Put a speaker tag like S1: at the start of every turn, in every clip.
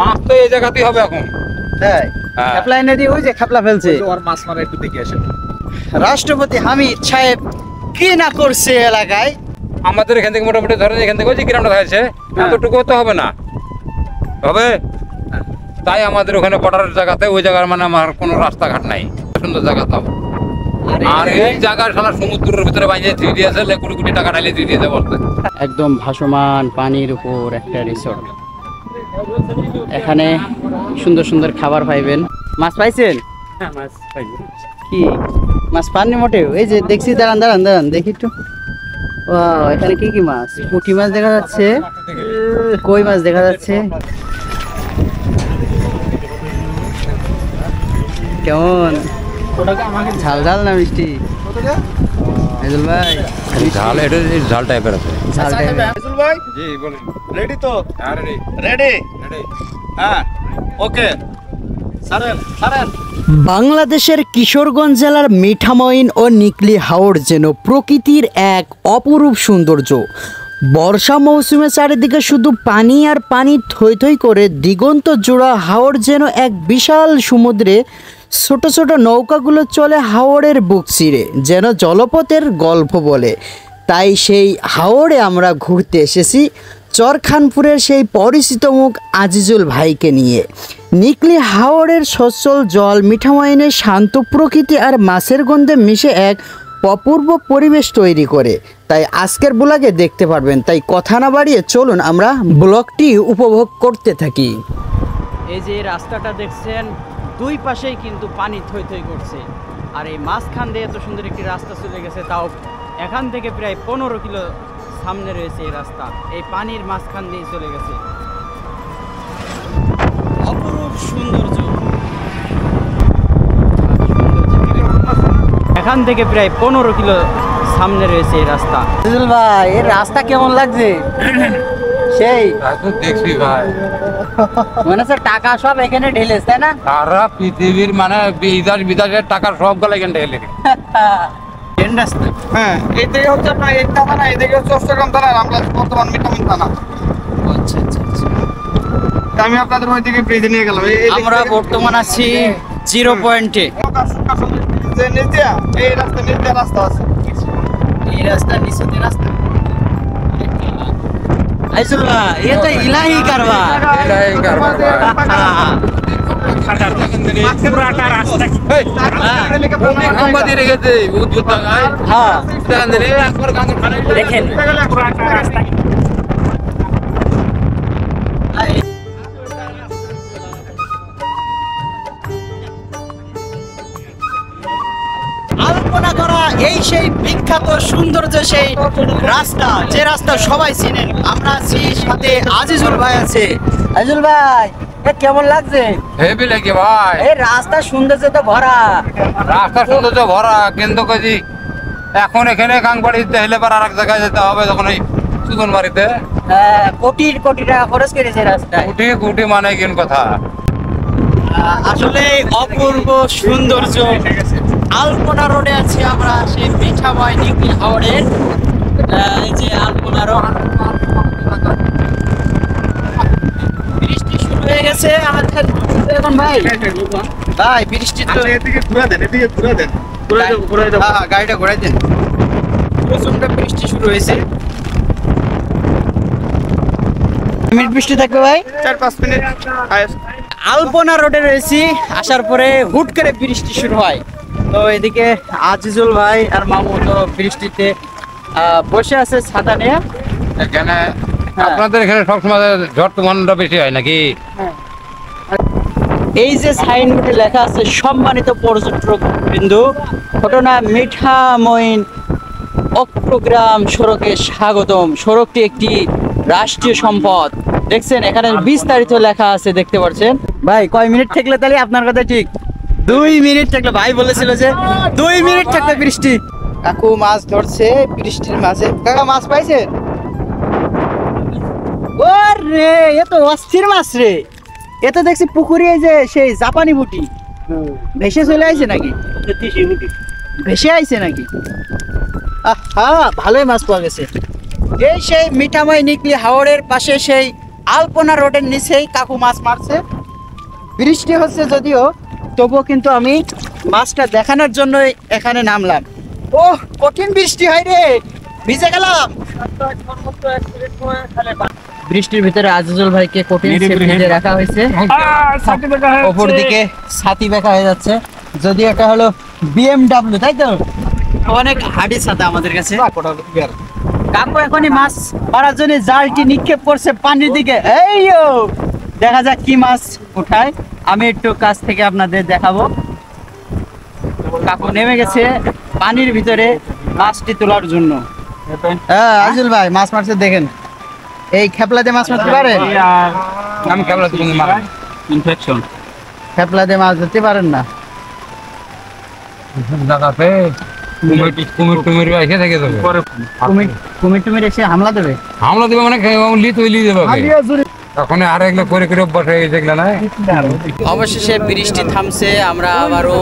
S1: মাছ তো এই জায়গাতেই হবে এখন।
S2: তাই খেপলা এনে দিয়ে ওই যে খেপলা ফেলছে।
S1: ওর মাছ মারা একটু দেখে আসেন।
S2: রাষ্ট্রপতি হামিদ সাহেব কি না করছে এলাকায়।
S1: আমাদের এখান থেকে মোটামুটি ধরেন এখান থেকে ওই যে গ্রামটা হয়েছে এতটুকু তো হবে না, হবে। তাই আমাদের ওখানে বর্ডারের জায়গাতে ওই জায়গার মানে আমার কোনো রাস্তাঘাট নাই, সুন্দর জায়গা তাও। আর এই জায়গায় সারা সমুদ্রের ভিতরে বাইরে দিয়ে দিয়েছে, কোটি কোটি টাকা ঢালিয়ে দিয়ে দিয়েছে বলতে।
S2: একদম ভাসমান পানির উপর একটা রিসোর্ট। এখানে সুন্দর সুন্দর খাবার পাইবেন। মাছ পাইছেন?
S1: হ্যাঁ, মাছ পাইবো।
S2: কি মাছ পাননি মোটেও? এই যে দেখছি, দাঁড়ান দাঁড়ান দাঁড়ান দেখি একটু। ওয়াও, এখানে কি কি মাছ? পুঁটি মাছ দেখা যাচ্ছে, কই মাছ দেখা যাচ্ছে। কেমন ঝাল ঝাল না মিষ্টি? আইজুল ভাই
S1: ঝাল, এটা ঝাল টাইপের আছে।
S2: ঝাল টাইপের।
S3: আইজুল ভাই
S1: জি বলুন।
S3: রেডি তো?
S1: হ্যাঁ রেডি।
S3: রেডি?
S1: রেডি।
S3: হ্যাঁ, ওকে সারেন সারেন।
S2: বাংলাদেশের কিশোরগঞ্জ জেলার মিঠামইন ও নিকলি হাওর যেন প্রকৃতির এক অপরূপ সৌন্দর্য। বর্ষা মৌসুমে চারিদিকে শুধু পানি আর পানি, থই থই করে দিগন্ত জোড়া হাওর যেন এক বিশাল সমুদ্রে। ছোট ছোট নৌকাগুলো চলে হাওরের বুক চিরে, যেন জলপথের গল্প বলে। তাই সেই হাওরে আমরা ঘুরতে এসেছি চরখানপুরের সেই পরিচিত মুখ আজিজুল ভাইকে নিয়ে। নিকলি হাওরের সচ্ছল জল, মিঠামইনের শান্ত প্রকৃতি আর মাছের গন্ধে মিশে এক অপূর্ব পরিবেশ তৈরি করে। তাই আজকের ব্লগে দেখতে পারবেন। তাই কথা না বাড়িয়ে চলুন আমরা ব্লগটি উপভোগ করতে থাকি। এই যে রাস্তাটা দেখছেন, দুই পাশেই কিন্তু পানি থই থই করছে। আর এই মাঝখান দিয়ে এত সুন্দর একটি রাস্তা চলে গেছে, তাও এখান থেকে প্রায় 15 কিলো সামনে রয়েছে এই রাস্তা। এই পানির মাঝখান দিয়ে চলে গেছে, অপরূপ সৌন্দর্য। এখান থেকে প্রায় 15 কিলো সামনে রয়েছে এই রাস্তা। আজিজুল ভাই, এর রাস্তা কেমন লাগছে? সেই
S1: দেখছি ভাই,
S2: মনে হচ্ছে টাকা সব এখানে ঢেলেছে, তাই না?
S1: সারা পৃথিবীর মানে বিদেশের টাকার সব গেলে এখানে ঢেলে।
S2: রাস্তা।
S3: হ্যাঁ, এই থেকে হচ্ছে আপনার এই থানা, এই থেকে হচ্ছে চট্টগ্রাম থানা, আমরা বর্তমান মিঠামইন থানা।
S2: আচ্ছা আচ্ছা আচ্ছা।
S3: তা আমি আপনাদের ওই দিকে ব্রিজে নিয়ে গেলাম।
S2: আমরা বর্তমান আছি 0 পয়েন্টে।
S3: যে নিচে এই রাস্তা, নিচে রাস্তা আছে।
S2: এই রাস্তা নিচে রাস্তা। আইজুল ভাই, এটা ইলাহি কারবার।
S1: ইলাহি কারবার
S3: পুরাটা রাস্তা কি?
S1: খম্বা দিয়ে রেখেছে উদ্ভুত টাকায়।
S2: হ্যাঁ,
S1: দেখেন
S3: পুরাটা রাস্তা কি?
S2: আলপনা করা এই সেই বিখ্যাত সৌন্দর্য সেই রাস্তা, যে রাস্তা সবাই চিনেন। আমরা আছি, সাথে আজিজুল ভাই আছে। আজিজুল ভাই, এ কেমন লাগছে?
S1: হেভি লাগে ভাই,
S2: এই রাস্তা সৌন্দর্য তো ভরা।
S1: রাস্তা সৌন্দর্য ভরা, কিন্তু কইছি এখন এখানে কাংবাড়ি দিতে হলে পর আরেক জায়গায় যেতে হবে, তখন ওই সুদন বাড়িতে
S2: কোটি কোটি টাকা খরচ করেছে রাস্তায়।
S1: কোটি কোটি মানে কেন কথা।
S2: আসলে অপূর্ব সৌন্দর্য। আলপনা রোডে আছি আমরা, সেই মিঠামই নিকলি হাওরের। এই যে আলপনা রোড, বৃষ্টি শুরু হয়ে গেছে আমাদের এখন। ভাই ভাই, বৃষ্টি তো
S3: এদিকে ঘুরে দেন, এদিকে ঘুরে দেন। ঘুরে দেন।
S2: হ্যাঁ, গাড়িটা ঘোরাই দেন। প্রচন্ড বৃষ্টি শুরু হয়েছে। মিনিট বৃষ্টি থাকবে ভাই,
S3: 4-5 মিনিট।
S2: আলপনা রোডে রয়েছি। আসার পরে হুট করে বৃষ্টি শুরু হয়। তো এদিকে আজিজুল ভাই আর মামু তো বৃষ্টিতে বসে আছে ছাতা নিয়ে।
S1: এখানে আপনাদের এখানে সবসময় ঝড় তুফানটা বেশি হয় নাকি?
S2: এই যে সাইনবোর্ডে লেখা আছে সম্মানিত পর্যটক বিন্দু, ঘটনা মিঠামইন অগ্রগ্রাম সড়কে স্বাগতম। সড়কটি একটি রাষ্ট্রীয় সম্পদ। দেখছেন এখানে বিস্তারিত লেখা আছে, দেখতে পাচ্ছেন। ভাই কয় মিনিট থাকলে তাহলে আপনার কথা ঠিক? 2 মিনিট থাকলে। ভাই বলেছিল যে 2 মিনিট থাকলে বৃষ্টি। কাকু মাছ ধরছে বৃষ্টির মাঝে। কাকা মাছ পাইছেন? ওরে, এ তো অস্থির মাছ রে। এ তো দেখছি পুকুরে যে সেই জাপানি বুটি ভেসে চলে আইছে নাকি? ভেসে আইছে নাকি? আহা, ভালোই মাছ পাওয়া গেছে। এই সেই মিঠামই নিকলি হাওরের পাশে সেই আলপনা রোডের নিচেই কাকু মাছ মারছে। বৃষ্টি হচ্ছে যদিও, তবুও কিন্তু আমি মাছটা দেখানোর জন্য এখানে নামলাম। ও কঠিন বৃষ্টি হয় রে, ভিজে গেলাম। বৃষ্টির ভিতরে আজিজুল ভাইকে কঠিন সেফটিতে রাখা হয়েছে। ওপর দিকে ছাতি বেঁকা হয়ে যাচ্ছে, যদিও এটা হলো BMW, তাই তো? অনেক হাডি ছাতা আমাদের কাছে। কাকু এখনই মাছ মারার জন্য জালটি নিক্ষেপ করছে পানির দিকে। এই দেখা যাক কি মাছ উঠায়, আমি একটু কাছ থেকে আপনাদের দেখাবো। কাকু নেমে গেছে পানির ভিতরে মাছটি তোলার জন্য। হ্যাঁ আজিজুল ভাই মাছ মারছে দেখেন, এই খেপলাতে মাছ মারতে পারে?
S1: আমি কেবল ইনফেকশন
S2: খেপলাতে মাছ ধরতে পারেন না?
S1: জায়গাতে কুমির টুমির এসে থেকে যাবে,
S2: কুমির টুমির এসে হামলা দেবে।
S1: হামলা দেবে মানে লিয়ে দেবে তখন আর এগুলো করে করে বসে যেগুলো না।
S2: অবশেষে বৃষ্টি থামছে, আমরা আবারও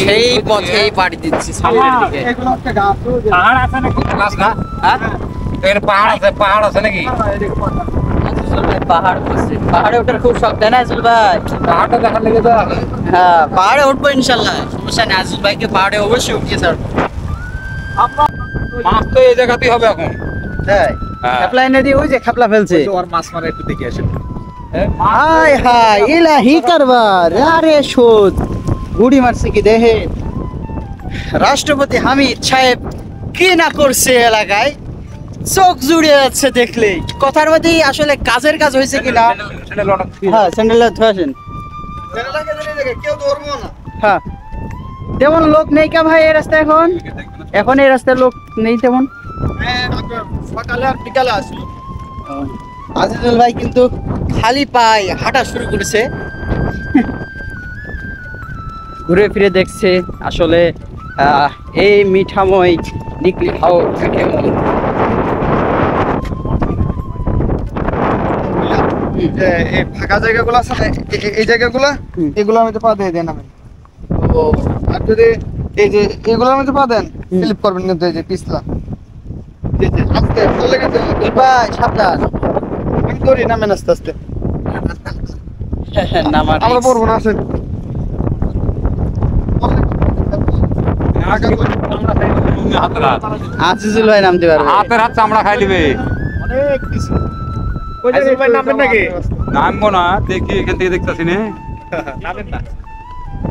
S2: সেই পথেই পাড়ি দিচ্ছি সামনের দিকে।
S1: গাছ না? এখানে পাহাড় আছে, পাহাড় আছে নাকি?
S2: পাহাড় আছে, পাহাড়ে ওঠার খুব শখ, তাই না আজিজুল ভাই?
S1: পাহাড়টা দেখার লেগে তো
S2: হ্যাঁ পাহাড়ে উঠবো ইনশাল্লাহ, সমস্যা নেই। আজিজুল ভাইকে পাহাড়ে অবশ্যই উঠিয়ে ছাড়বো।
S1: মাছ তো এই জায়গাতেই হবে এখন।
S2: তাই খেপলা এনে দিয়ে ওই যে খেপলা ফেলছে।
S3: মাছ মারা একটু দেখে আসেন।
S2: হাই হাই ইলাহি কারবার, আরে শোধ গুড়ি মারছে কি দেহে। রাষ্ট্রপতি হামিদ সাহেব কি না করছে এলাকায়, চোখ জুড়িয়ে যাচ্ছে দেখলেই। কথার মধ্যেই আসলে কাজের কাজ হয়েছে কিনা। হ্যাঁ স্যান্ডেল ধুয়ে আসেন।
S3: কেউ ধরবো না।
S2: হ্যাঁ তেমন লোক নেই কা ভাই এই রাস্তায় এখন এই রাস্তায় লোক নেই তেমন।
S3: সকালে আর বিকালে আসলো।
S2: আজিজুল ভাই কিন্তু খালি পায়ে হাঁটা শুরু করেছে, ঘুরে ফিরে দেখছে আসলে এই মিঠাময় নিকলি হাওর কেমন।
S3: এই ফাঁকা জায়গাগুলো আছে না, এই জায়গাগুলো, এগুলোর মধ্যে পা দিয়ে দেন। আমি আর যদি এই যে এগুলোর মধ্যে পা দেন স্লিপ করবেন কিন্তু। এই যে পিছলা আস্তে চলে গেছে
S2: ভাই সাবধান,
S3: আমি করি নামেন আস্তে আস্তে।
S2: নামার
S3: আমরা পড়বো না, আসেন।
S2: আজিজুল ভাই নামতে পারবে।
S1: হাতের হাত চামড়া খাই নিবে।
S3: অনেক কিছু। ওই যে ভাই নামেন নাকি?
S1: নামবো না, দেখি এখান থেকে দেখতেছি না।
S3: নামেন না।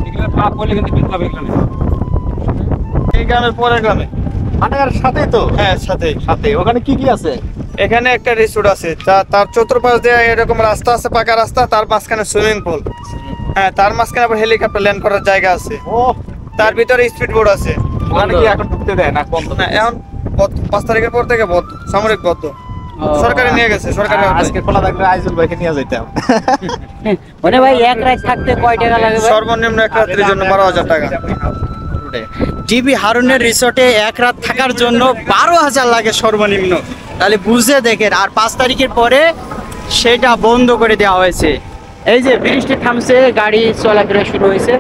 S1: এগুলো পাপ বলে কিন্তু পিছলা এখানে।
S3: এই গ্রামের পরের গ্রামে।
S4: আনার সাথে তো?
S3: হ্যাঁ সাথে।
S4: সাথে ওখানে কি কি আছে?
S3: এখানে একটা রিসোর্ট আছে, তার চতুর্পাশ দিয়ে এরকম রাস্তা আছে, পাকা রাস্তা, তার মাঝখানে সুইমিং পুল। হ্যাঁ তার মাঝখানে আবার হেলিকপ্টার ল্যান্ড করার জায়গা আছে।
S4: ও
S3: তার ভিতরে স্পিড বোট আছে।
S4: ওখানে কি এখন ঢুকতে দেয় না? বন্ধ?
S3: না এখন 5 তারিখের পর থেকে বন্ধ, সামরিক বন্ধ। সরকারে নিয়ে গেছে, সরকারি
S4: আজকে খোলা থাকলে আইজুল ভাইকে নিয়ে যাইতাম।
S2: মানে ভাই এক রাত থাকতে কয় টাকা লাগবে?
S3: সর্বনিম্ন এক রাত্রির জন্য 12,000 টাকা।
S2: ডিবি হারুনের রিসোর্টে এক রাত থাকার জন্য 12,000 লাগে সর্বনিম্ন, তাহলে বুঝে দেখেন। আর 5 তারিখের পরে সেটা বন্ধ করে দেওয়া হয়েছে। এই যে বৃষ্টি থামছে, গাড়ি চলাফেরা শুরু হয়েছে।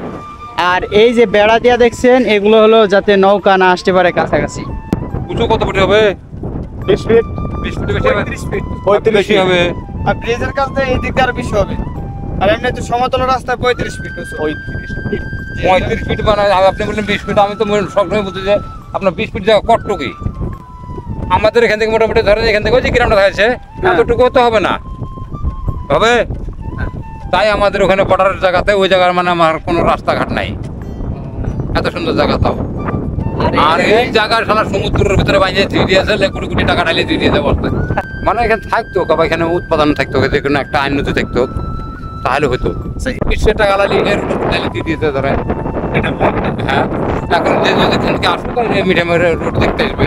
S2: আর এই যে বেড়া দিয়া দেখছেন, এগুলো হলো যাতে নৌকা না আসতে পারে কাছাকাছি।
S1: উঁচু কত ফুট হবে?
S4: 20 ফিট
S1: 20 ফুট বেশি হবে?
S3: 35 ফিট।
S1: 35 বেশি হবে।
S3: আর ব্রিজের কাছ থেকে এই দিক দিয়ে আরো বেশি হবে। আর এমনি তো সমতল রাস্তায় 35 ফিট হচ্ছে।
S1: 35 ফিট মানে আপনি বললেন 20 ফিট, আমি তো সবসময় বলতে যে আপনার 20 ফিট জায়গা কতটুকুই। আমাদের এখান থেকে মোটামুটি ধরেন এখান থেকে ওই যে গ্রামটা আছে এতটুকু তো হবে না, হবে? তাই আমাদের ওখানে বর্ডারের জায়গাতে ওই জায়গার মানে আমার কোনো রাস্তাঘাট নাই, এত সুন্দর জায়গা তাও। আর এই জায়গার সারা সমুদ্রের ভিতরে বাইরে দিয়ে দিয়েছে, কোটি কোটি টাকা ঢালিয়ে দিয়ে দিয়েছে বলতে। মানে এখানে থাকতো বা এখানে উৎপাদন থাকতো, যে কোনো একটা উন্নতি থাকতো, তাহলে হতো। 20 টাকা ঢালিয়ে দিয়ে দিয়েছে ধরে। হ্যাঁ এখন যে যদি এখান থেকে আসতো মিডিয়ামের রোড দেখতে আসবে,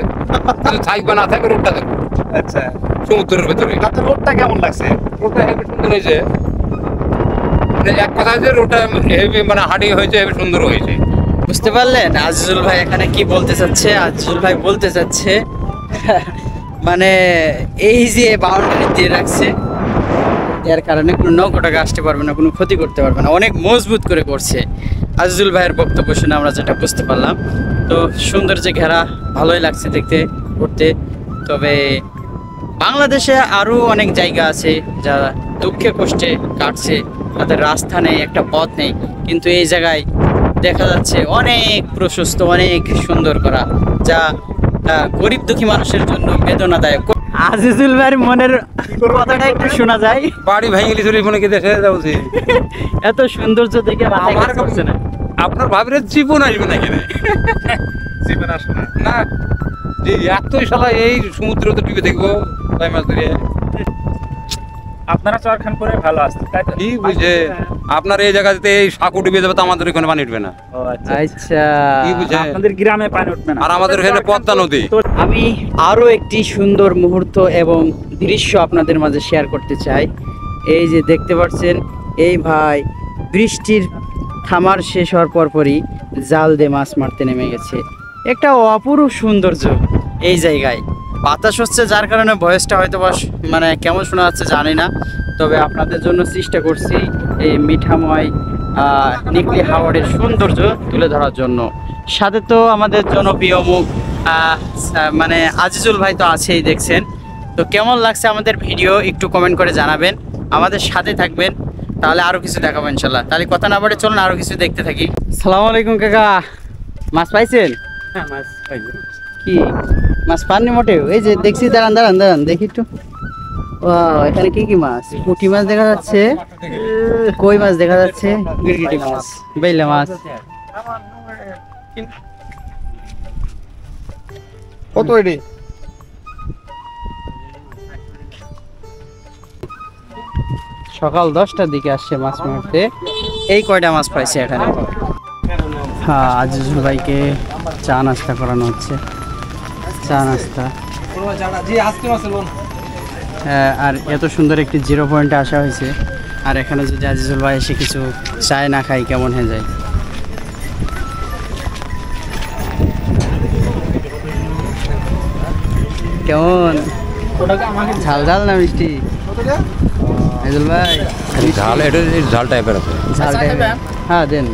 S1: কিন্তু থাকবে না থাকবে রোডটা দেখবে।
S4: আচ্ছা
S1: সমুদ্রের ভিতরে
S4: আপনার রোডটা কেমন লাগছে?
S1: রোডটা হেবি সুন্দর হয়েছে, মানে এক কথা যে রোডটা হেবি মানে হাঁড়ি হয়েছে, হেবি সুন্দর হয়েছে।
S2: বুঝতে পারলেন আজিজুল ভাই এখানে কি বলতে চাচ্ছে? আজিজুল ভাই বলতে চাচ্ছে মানে এই যে বাউন্ডারি দিয়ে রাখছে, এর কারণে কোনো নৌকাটাকে আসতে পারবে না, কোনো ক্ষতি করতে পারবে না, অনেক মজবুত করে করছে। আজিজুল ভাইয়ের বক্তব্য শুনে আমরা যেটা বুঝতে পারলাম। তো সুন্দর যে ঘেরা, ভালোই লাগছে দেখতে করতে। তবে বাংলাদেশে আরও অনেক জায়গা আছে যারা দুঃখে কষ্টে কাটছে, তাদের রাস্তা নেই, একটা পথ নেই, কিন্তু এই জায়গায় দেখা যাচ্ছে অনেক প্রশস্ত, অনেক সুন্দর করা, যা গরিব দুঃখী মানুষের জন্য বেদনাদায়ক। আজিজুল ভাইয়ের মনের কথাটা একটু শোনা যায়।
S1: বাড়ি ভেঙে চলে মনে কি দেশে যাচ্ছি,
S2: এত সৌন্দর্য দেখে মাথায় কাজ করছে না।
S1: আপনার ভাবিরে জীবন আসবে না কেন?
S4: জীবন আসবে না।
S1: না যে এতই শালা এই সমুদ্র তো ডুবে দেখবো তাই মাছ ধরে
S4: আপনারা চরখানপুরে ভালো আসছে তাই তো?
S1: কি বুঝে আপনার এই জায়গাতে এই সাঁকু ডুবে যাবে তো আমাদের এখানে পানি উঠবে না।
S4: ও আচ্ছা।
S2: আচ্ছা,
S1: কি বুঝে?
S4: আপনাদের গ্রামে পানি উঠবে না।
S1: আর আমাদের এখানে পদ্মা নদী।
S4: তো
S2: আমি আরও একটি সুন্দর মুহূর্ত এবং দৃশ্য আপনাদের মাঝে শেয়ার করতে চাই। এই যে দেখতে পাচ্ছেন, এই ভাই বৃষ্টির থামার শেষ হওয়ার পরপরই জাল দিয়ে মাছ মারতে নেমে গেছে। একটা অপূর্ব সৌন্দর্য এই জায়গায়। বাতাস হচ্ছে যার কারণে ভয়েসটা হয়তো মানে কেমন শোনা যাচ্ছে জানি না, তবে আপনাদের জন্য চেষ্টা করছি এই মিঠাময় নিকলি হাওড়ের সৌন্দর্য তুলে ধরার জন্য। সাথে তো আমাদের জনপ্রিয় মুখ মানে আজিজুল ভাই তো আছেই, দেখছেন তো। কেমন লাগছে আমাদের ভিডিও একটু কমেন্ট করে জানাবেন, আমাদের সাথে থাকবেন, তাহলে আরও কিছু দেখাবো ইনশাল্লাহ। তাহলে কথা না বলে চলুন আরও কিছু দেখতে থাকি। সালাম আলাইকুম কাকা, মাছ পাইছেন?
S4: হ্যাঁ, মাছ পাইছি।
S2: কি মাছ পাননি মোটেও? এই যে দেখছি, দাঁড়ান দাঁড়ান দাঁড়ান দেখি একটু। ও এখানে কি কি মাছ? পুঁটি মাছ দেখা যাচ্ছে, কই মাছ দেখা যাচ্ছে, গিরগিটি মাছ, বেলে মাছ।
S3: কত এটি?
S2: সকাল 10টার দিকে আসছে মাছ মারতে। এই কয়টা মাছ পাইছে এখানে। হ্যাঁ, আজিজুল ভাইকে চা নাস্তা করানো হচ্ছে, চা নাস্তা। হ্যাঁ, আর এত সুন্দর একটি 0 পয়েন্টে আসা হয়েছে, আর এখানে যদি আজিজুল ভাই এসে কিছু চায় না খাই কেমন হয়ে যায়। কেমন ঝাল ঝাল না মিষ্টি? আজিজুল ভাই
S1: ঝাল, এটা ঝাল টাইপের আছে।
S2: ঝাল টাইপের? হ্যাঁ দেন।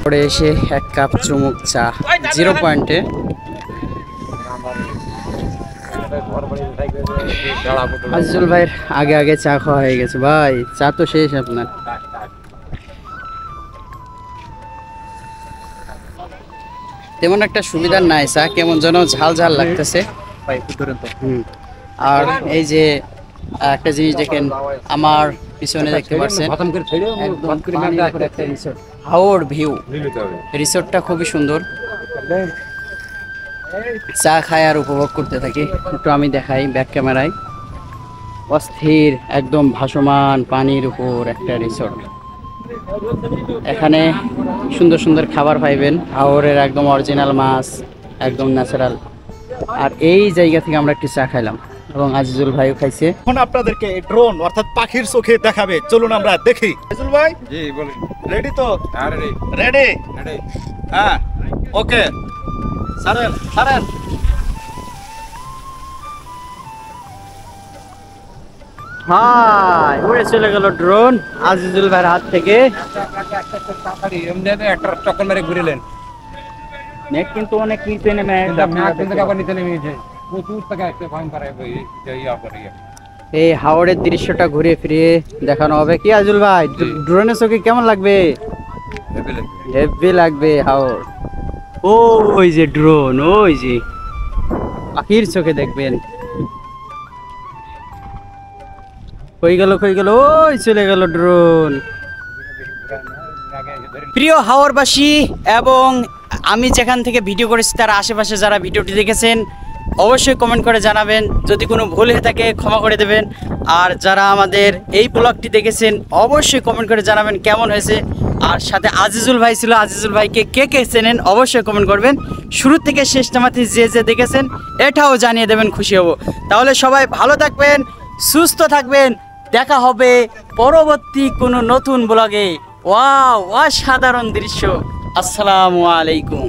S2: পরে এসে 1 কাপ চুমুক চা 0 পয়েন্টে। আজিজুল ভাইয়ের আগে আগে চা খাওয়া হয়ে গেছে। ভাই চা তো শেষ আপনার। তেমন একটা সুবিধার নাই, চা কেমন যেন ঝাল ঝাল লাগতেছে। আর এই যে একটা জিনিস দেখেন, আমার পিছনে দেখতে পাচ্ছেন একদম পানির উপরে একটা রিসোর্ট, হাওড় ভিউ। রিসোর্টটা খুবই সুন্দর। চা খাই আর উপভোগ করতে থাকি। একটু আমি দেখাই ব্যাক ক্যামেরায়। অস্থির একদম ভাসমান পানির উপর একটা রিসোর্ট। এখানে সুন্দর সুন্দর খাবার পাইবেন, হাওড়ের একদম অরিজিনাল মাছ, একদম ন্যাচারাল। আর এই জায়গা থেকে আমরা একটু চা খাইলাম এবং আজিজুল ভাইও খাইছে।
S4: এখন আপনাদেরকে ড্রোন অর্থাৎ পাখির চোখে দেখাবে, চলুন আমরা দেখি। আজিজুল ভাই
S1: জি বলেন।
S4: রেডি তো?
S1: হ্যাঁ রেডি।
S4: রেডি?
S1: রেডি।
S4: হ্যাঁ, ওকে, ছাড়েন ছাড়েন।
S2: হাই, উড়ে চলে গেল ড্রোন আজিজুল ভাইয়ের হাত থেকে।
S1: এমনি একটা চক্কর মেরে ঘুরিলেন,
S2: নেট কিন্তু অনেক নিচে নেমে
S1: আবার নিচে নেমে গেছে। প্রচুর টাকা একটা ফাইন করে
S2: এই হাওড়ের দৃশ্যটা ঘুরে ফিরিয়ে দেখানো হবে কি আজিজুল ভাই? ড্রোনের চোখে কেমন লাগবে? হেভি লাগবে হাওড়। ওই যে ড্রোন, ওই যে পাখির চোখে দেখবেন। কই গেল ওই চলে গেল ড্রোন। প্রিয় হাওড়বাসী এবং আমি যেখান থেকে ভিডিও করেছি তার আশেপাশে যারা ভিডিওটি দেখেছেন অবশ্যই কমেন্ট করে জানাবেন। যদি কোনো ভুল হয়ে থাকে ক্ষমা করে দেবেন। আর যারা আমাদের এই ব্লগটি দেখেছেন অবশ্যই কমেন্ট করে জানাবেন কেমন হয়েছে। আর সাথে আজিজুল ভাই ছিল, আজিজুল ভাইকে কে কে চেনেন অবশ্যই কমেন্ট করবেন। শুরু থেকে শেষ নামাতে যে দেখেছেন এটাও জানিয়ে দেবেন, খুশি হব। তাহলে সবাই ভালো থাকবেন, সুস্থ থাকবেন। দেখা হবে পরবর্তী কোনো নতুন ব্লগে। ওয়াও, অসাধারণ দৃশ্য। আসসালামু আলাইকুম।